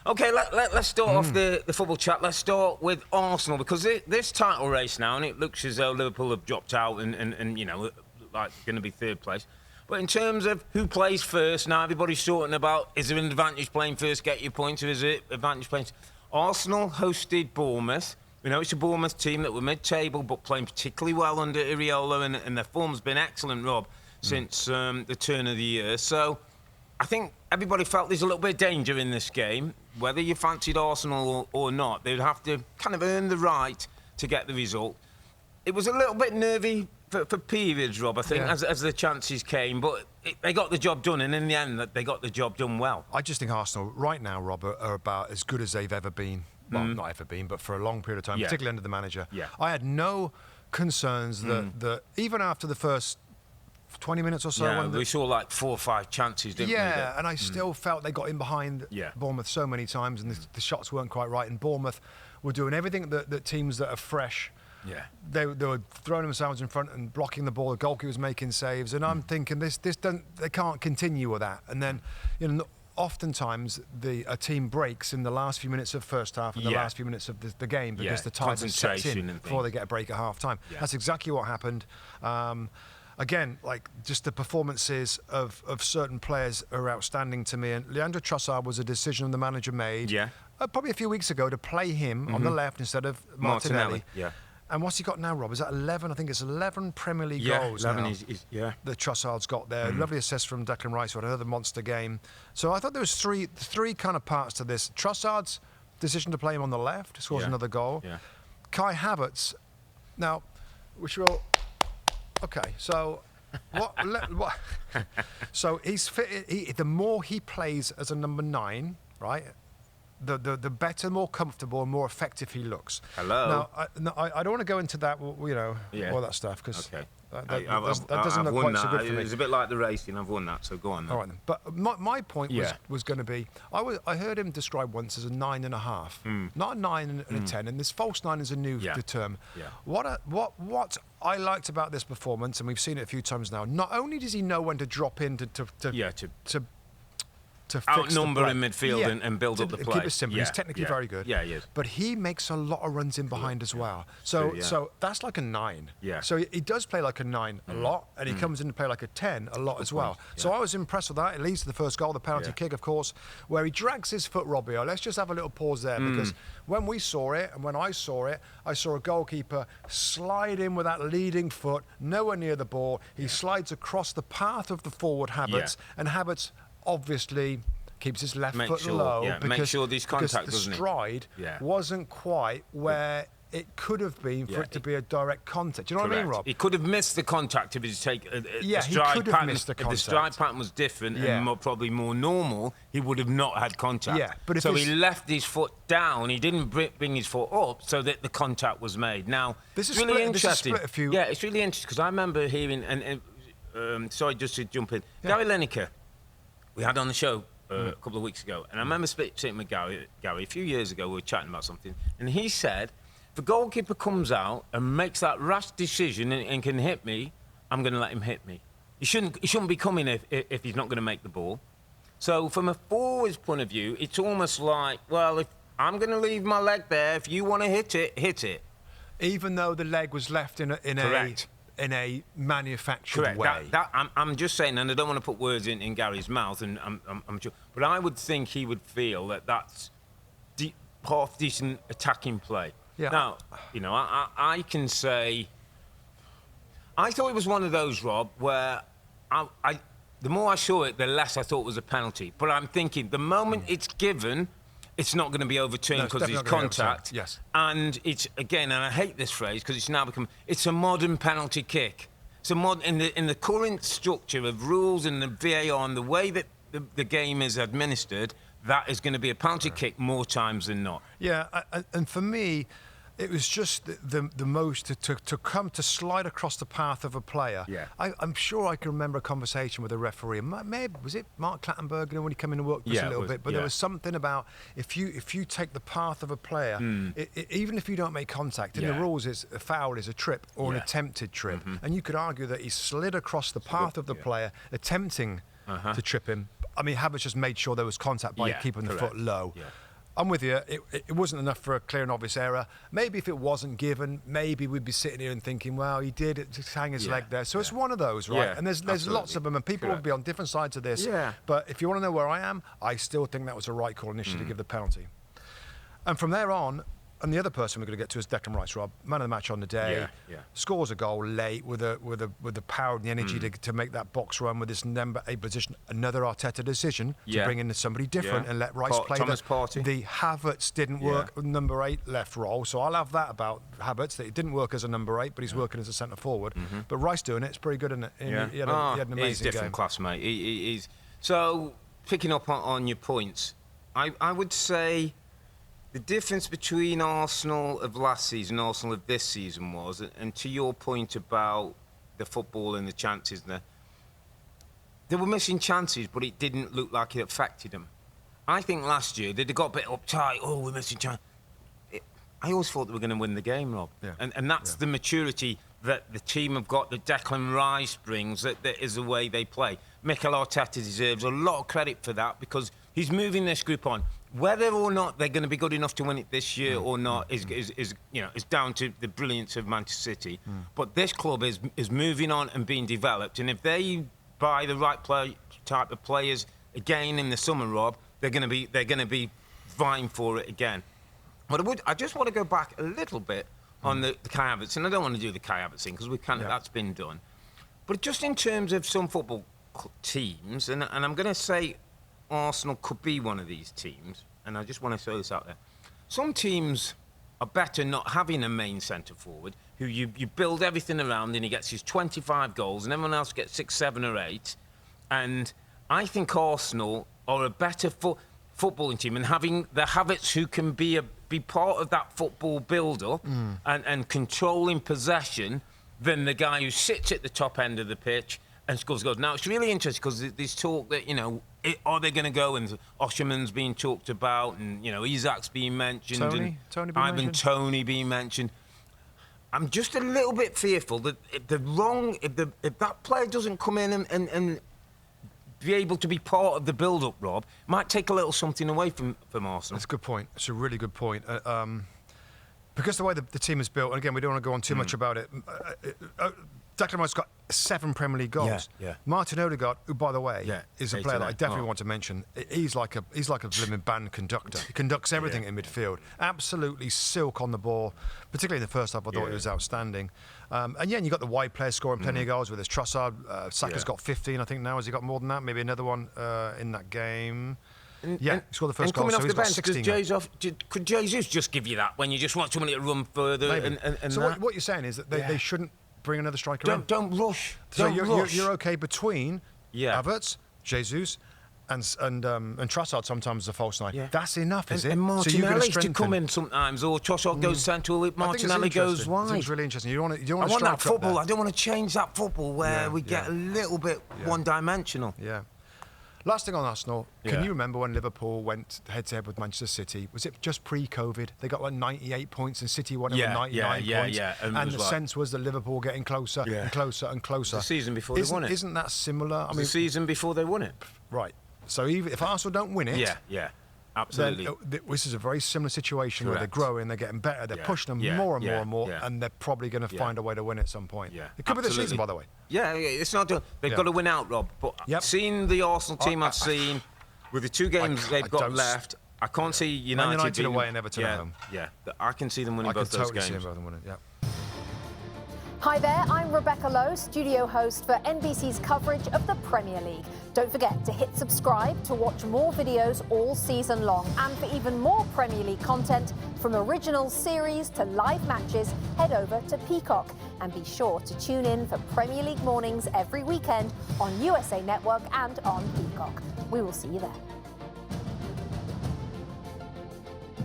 Okay, let's start off the football chat. Let's start with Arsenal, because this title race now, and it looks as though Liverpool have dropped out and like going to be third place. But in terms of who plays first, now everybody's talking about, is there an advantage playing first, get your points, or is it advantage playing... Arsenal hosted Bournemouth. We know it's a Bournemouth team that were mid-table but playing particularly well under Earle, and their form's been excellent, Rob, since the turn of the year. So I think everybody felt there's a little bit of danger in this game. Whether you fancied Arsenal or not, they'd have to kind of earn the right to get the result. It was a little bit nervy for periods, Rob, I think, as the chances came, but they got the job done, and in the end, they got the job done well. I just think Arsenal, right now, Rob, are about as good as they've ever been. Well, not ever been, but for a long period of time, particularly under the manager. Yeah. I had no concerns that even after the first 20 minutes or so... we saw like 4 or 5 chances, didn't we? Yeah, and I still felt they got in behind Bournemouth so many times, and the shots weren't quite right, and Bournemouth were doing everything that teams that are fresh... Yeah, they were throwing themselves in front and blocking the ball. The goalkeeper was making saves, and I'm thinking they can't continue with that. And then, oftentimes a team breaks in the last few minutes of first half and the last few minutes of the game because the tide sets in before they get a break at half time. Yeah. That's exactly what happened. Again, like just the performances of certain players are outstanding to me. And Leandro Trossard was a decision the manager made probably a few weeks ago to play him on the left instead of Martinelli. Yeah. And what's he got now, Rob? Is that 11? I think it's 11 Premier League goals 11 now that Trossard's got there. Lovely assist from Declan Rice, who had another monster game. So I thought there was three kind of parts to this. Trossard's decision to play him on the left, scores another goal. Yeah. Kai Havertz, now, which will... Okay, so... what? So he's fit. The more he plays as a number 9, right... The better, more comfortable, and more effective he looks. Hello. Now, I don't want to go into that, all that stuff, because that doesn't look quite so good for me. It's a bit like the racing. I've won that, so go on then. All right then. But my point was going to be, I heard him described once as a 9.5, not a 9 and a 10, and this false 9 is a new term. Yeah. What I liked about this performance, and we've seen it a few times now, not only does he know when to drop in to outnumber in midfield and build up the play. Keep it simple. He's technically very good. Yeah, he is. But he makes a lot of runs in behind as well. So that's like a 9. Yeah. So he does play like a 9 a lot, and he comes in to play like a 10 a lot as well. Yeah. So I was impressed with that. It leads to the first goal, the penalty kick, of course, where he drags his foot, Robbie. Let's just have a little pause there, because when we saw it, and when I saw a goalkeeper slide in with that leading foot, nowhere near the ball. He slides across the path of the forward Havertz, and Havertz obviously keeps his left foot low because the stride wasn't quite where it could have been for it to be a direct contact. Do you know what I mean, Rob? He could have missed the contact if he's taken the stride pattern. If the stride pattern was different and probably more normal, he would have not had contact. Yeah, but so he left his foot down. He didn't bring his foot up so that the contact was made. Now, this is really interesting. This is split a few... Yeah, it's really interesting because I remember hearing sorry, just to jump in, Gary Lineker. We had on the show a couple of weeks ago, and I remember sitting with Gary a few years ago. We were chatting about something, and he said, if a goalkeeper comes out and makes that rash decision and can hit me, I'm going to let him hit me. He shouldn't be coming if he's not going to make the ball. So from a forward's point of view, it's almost like, well, if I'm going to leave my leg there, if you want to hit it, hit it. Even though the leg was left in a manufactured way. I'm just saying, and I don't want to put words in Gary's mouth, and I'm sure, but I would think he would feel that that's half decent attacking play. Yeah. Now, I can say, I thought it was one of those, Rob, where the more I saw it, the less I thought it was a penalty. But I'm thinking, the moment it's given, it's not going to be overturned because it's contact. Yes. And it's, again, and I hate this phrase because it's now become, it's a modern penalty kick. So in the current structure of rules and the VAR and the way that the game is administered, that is going to be a penalty kick more times than not. Yeah, and for me, it was just the most to come to slide across the path of a player. Yeah. I'm sure I can remember a conversation with a referee. Maybe was it Mark Clattenburg when he came in and worked with us a little bit? But there was something about if you take the path of a player, even if you don't make contact, in the rules, a foul is a trip or an attempted trip, and you could argue that he slid across the path of the player, attempting to trip him. I mean, Havertz just made sure there was contact by keeping the foot low. Yeah. I'm with you. It wasn't enough for a clear and obvious error. Maybe if it wasn't given, maybe we'd be sitting here and thinking, well, he did it, just hang his leg there. So it's one of those, right? And there's lots of them, and people will be on different sides of this. Yeah. But if you want to know where I am, I still think that was a right call initially to give the penalty. And from there on, and the other person we're going to get to is Declan Rice, Rob, man of the match on the day. Scores a goal late with the power and the energy to make that box run with this number 8 position. Another Arteta decision to bring in somebody different and let Rice play. The Havertz didn't work with number 8 left role, so I'll have that about Havertz, that it didn't work as a number 8, but he's working as a centre forward. But Rice doing it's pretty good, isn't it? He had an amazing he's different game. class, mate. He's so picking up on your points. I would say. The difference between Arsenal of last season and Arsenal of this season was, and to your point about the football and the chances, they were missing chances, but it didn't look like it affected them. I think last year, they got a bit uptight, we're missing chances. I always thought they were going to win the game, Rob. And that's the maturity that the team have got, that Declan Rice brings, that is the way they play. Mikel Arteta deserves a lot of credit for that, because he's moving this group on. Whether or not they're going to be good enough to win it this year or not is down to the brilliance of Manchester City. But this club is moving on and being developed, and if they buy the right type of players again in the summer, Rob, they're going to be vying for it again. But I just want to go back a little bit on the Kai Havertz, and I don't want to do the Kai Havertz thing because that's been done. But just in terms of some football teams, and I'm going to say Arsenal could be one of these teams, and I just want to throw this out there. Some teams are better not having a main centre forward who you build everything around, and he gets his 25 goals, and everyone else gets 6, 7 or 8. And I think Arsenal are a better footballing team, and having the Havertz who can be part of that football build-up and controlling possession than the guy who sits at the top end of the pitch and scores goals. Now, it's really interesting because there's talk that, are they going to go? And Osherman's being talked about, and, Isak's being mentioned. Ivan Toney being mentioned. I'm just a little bit fearful that if that player doesn't come in and be able to be part of the build-up, Rob, might take a little something away from Arsenal. That's a good point. It's a really good point. Because the way the team is built, and again, we don't want to go on too much about it, Declan Rice got 7 Premier League goals. Martin Odegaard, who, by the way, is a player that I definitely want to mention. He's like a living band conductor. He conducts everything in midfield. Absolutely silk on the ball. Particularly in the first half, I thought he was outstanding. And you got the wide players scoring plenty of goals with his Trossard. Saka's got 15, I think now. Has he got more than that? Maybe another one in that game. He scored the first goal, so he's got 16. Could Jesus just give you that when you just want somebody to run further? And so what you're saying is that they shouldn't bring another striker in? Don't rush. So you're okay between Havertz, Jesus, and Trossard sometimes as a false nine. That's enough, is it? And Martinelli to come in sometimes, or Trossard goes central, Martinelli goes wide. I think it's really interesting. You don't want I want that football. I don't want to change that football where we get a little bit one-dimensional. Last thing on Arsenal, can you remember when Liverpool went head-to-head with Manchester City? Was it just pre-COVID? They got 98 points and City won with 99 points. And the sense was that Liverpool were getting closer and closer and closer. The season before they won it. Isn't that similar? The season before they won it. Right. So even if Arsenal don't win it... Absolutely. Then this is a very similar situation where they're growing, they're getting better, they're pushing them more and more, and they're probably going to find a way to win at some point. It could be this season, by the way. It's not done. They've got to win out, Rob. But seeing the Arsenal team I've seen, with the 2 games they've got left, I can't see United away and Everton at home. I can see them winning both those games. I can totally see them both winning, Hi there, I'm Rebecca Lowe, studio host for NBC's coverage of the Premier League. Don't forget to hit subscribe to watch more videos all season long. And for even more Premier League content, from original series to live matches, head over to Peacock. And be sure to tune in for Premier League mornings every weekend on USA Network and on Peacock. We will see you there.